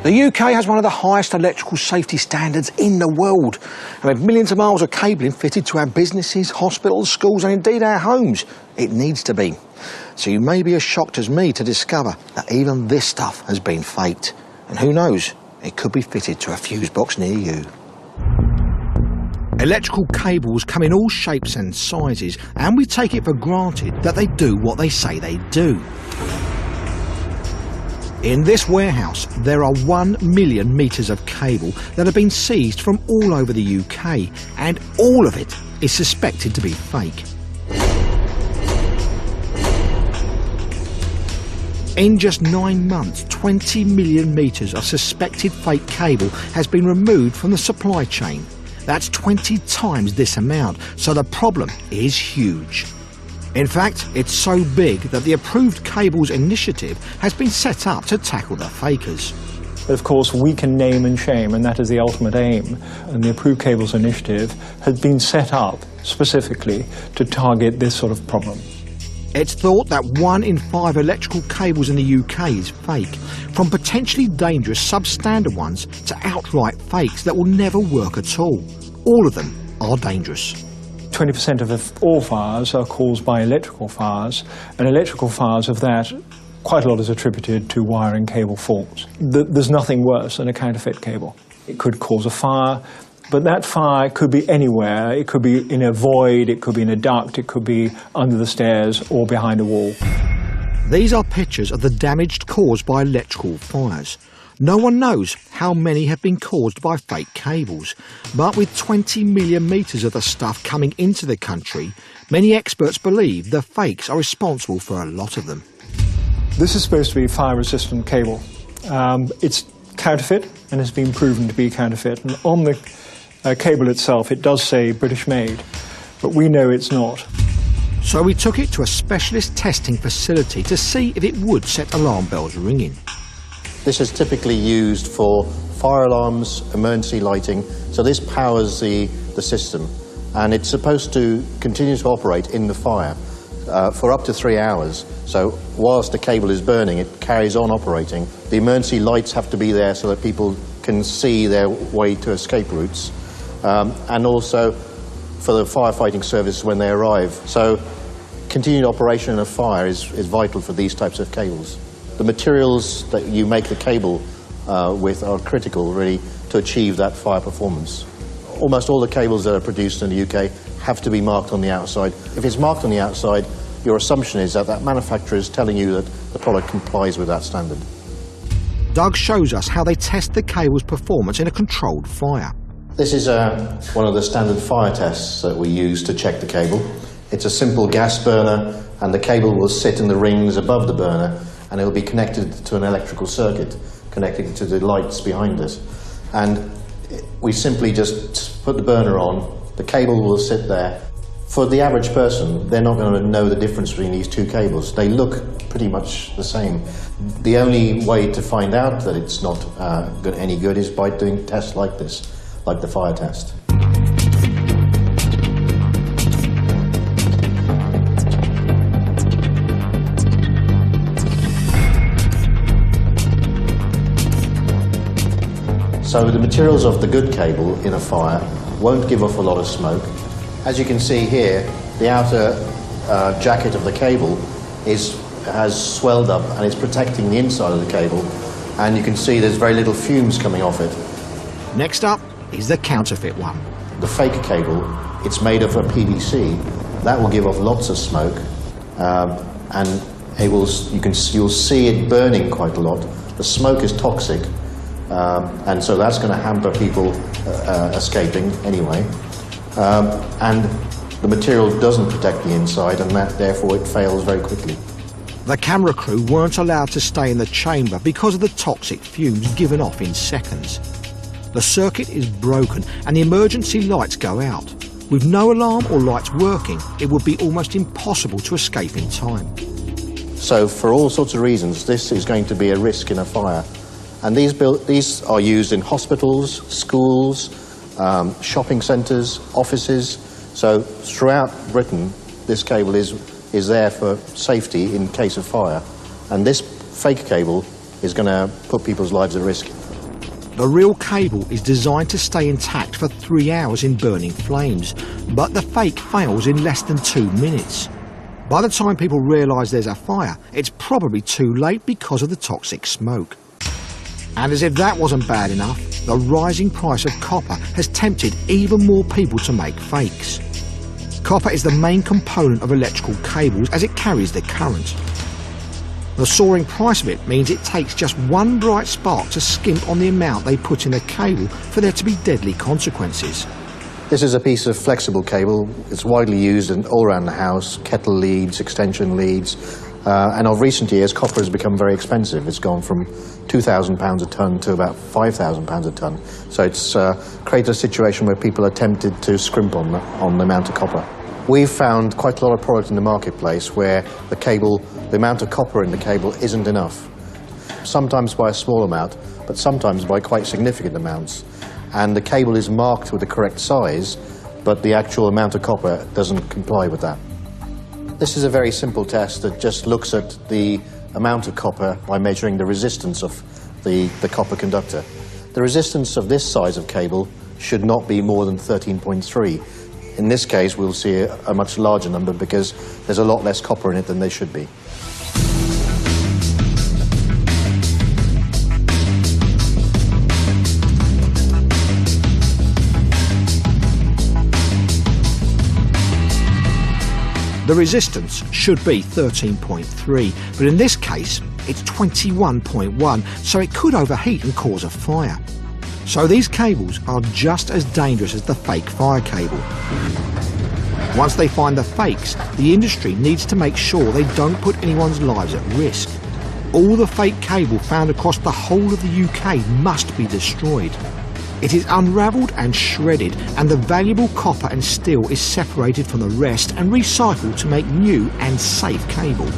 The UK has one of the highest electrical safety standards in the world, and with millions of miles of cabling fitted to our businesses, hospitals, schools and indeed our homes, it needs to be. So you may be as shocked as me to discover that even this stuff has been faked. And who knows, it could be fitted to a fuse box near you. Electrical cables come in all shapes and sizes, and we take it for granted that they do what they say they do. In this warehouse, there are 1 million metres of cable that have been seized from all over the UK, and all of it is suspected to be fake. In just 9 months, 20 million metres of suspected fake cable has been removed from the supply chain. That's 20 times this amount, so the problem is huge. In fact, it's so big that the Approved Cables Initiative has been set up to tackle the fakers. But of course, we can name and shame, and that is the ultimate aim. And the Approved Cables Initiative has been set up specifically to target this sort of problem. It's thought that 1 in 5 electrical cables in the UK is fake, from potentially dangerous substandard ones to outright fakes that will never work at all. All of them are dangerous. 20% of all fires are caused by electrical fires, and electrical fires of that, quite a lot is attributed to wire and cable faults. There's nothing worse than a counterfeit cable. It could cause a fire, but that fire could be anywhere. It could be in a void, it could be in a duct, it could be under the stairs or behind a wall. These are pictures of the damage caused by electrical fires. No one knows how many have been caused by fake cables, but with 20 million metres of the stuff coming into the country, many experts believe the fakes are responsible for a lot of them. This is supposed to be fire-resistant cable. It's counterfeit and has been proven to be counterfeit. And on the cable itself, it does say British made, but we know it's not. So we took it to a specialist testing facility to see if it would set alarm bells ringing. This is typically used for fire alarms, emergency lighting, so this powers the system, and it's supposed to continue to operate in the fire for up to 3 hours. So whilst the cable is burning, it carries on operating. The emergency lights have to be there so that people can see their way to escape routes, and also for the firefighting service when they arrive. So continued operation in a fire is vital for these types of cables. The materials that you make the cable with are critical, really, to achieve that fire performance. Almost all the cables that are produced in the UK have to be marked on the outside. If it's marked on the outside, your assumption is that that manufacturer is telling you that the product complies with that standard. Doug shows us how they test the cable's performance in a controlled fire. This is one of the standard fire tests that we use to check the cable. It's a simple gas burner, and the cable will sit in the rings above the burner, and it will be connected to an electrical circuit, connected to the lights behind it. And we simply just put the burner on, the cable will sit there. For the average person, they're not going to know the difference between these two cables. They look pretty much the same. The only way to find out that it's not any good is by doing tests like this, like the fire test. So the materials of the good cable in a fire won't give off a lot of smoke. As you can see here, the outer jacket of the cable has swelled up and it's protecting the inside of the cable, and you can see there's very little fumes coming off it. Next up is the counterfeit one. The fake cable, it's made of a PVC. That will give off lots of smoke, and you'll see it burning quite a lot. The smoke is toxic. And so that's going to hamper people escaping anyway. And the material doesn't protect the inside, and therefore it fails very quickly. The camera crew weren't allowed to stay in the chamber because of the toxic fumes given off in seconds. The circuit is broken and the emergency lights go out. With no alarm or lights working, it would be almost impossible to escape in time. So for all sorts of reasons, this is going to be a risk in a fire. And these are used in hospitals, schools, shopping centres, offices. So throughout Britain, this cable is there for safety in case of fire. And this fake cable is going to put people's lives at risk. The real cable is designed to stay intact for 3 hours in burning flames, but the fake fails in less than 2 minutes. By the time people realise there's a fire, it's probably too late because of the toxic smoke. And as if that wasn't bad enough, the rising price of copper has tempted even more people to make fakes. Copper is the main component of electrical cables as it carries the current. The soaring price of it means it takes just one bright spark to skimp on the amount they put in a cable for there to be deadly consequences. This is a piece of flexible cable. It's widely used all around the house, kettle leads, extension leads, and of recent years copper has become very expensive. It's gone from £2,000 a tonne to about £5,000 a tonne. So it's created a situation where people are tempted to scrimp on the amount of copper. We've found quite a lot of product in the marketplace where the amount of copper in the cable isn't enough. Sometimes by a small amount, but sometimes by quite significant amounts. And the cable is marked with the correct size, but the actual amount of copper doesn't comply with that. This is a very simple test that just looks at the amount of copper by measuring the resistance of the copper conductor. The resistance of this size of cable should not be more than 13.3. In this case, we'll see a much larger number because there's a lot less copper in it than there should be. The resistance should be 13.3, but in this case it's 21.1, so it could overheat and cause a fire. So these cables are just as dangerous as the fake fire cable. Once they find the fakes, the industry needs to make sure they don't put anyone's lives at risk. All the fake cable found across the whole of the UK must be destroyed. It is unravelled and shredded, and the valuable copper and steel is separated from the rest and recycled to make new and safe cable.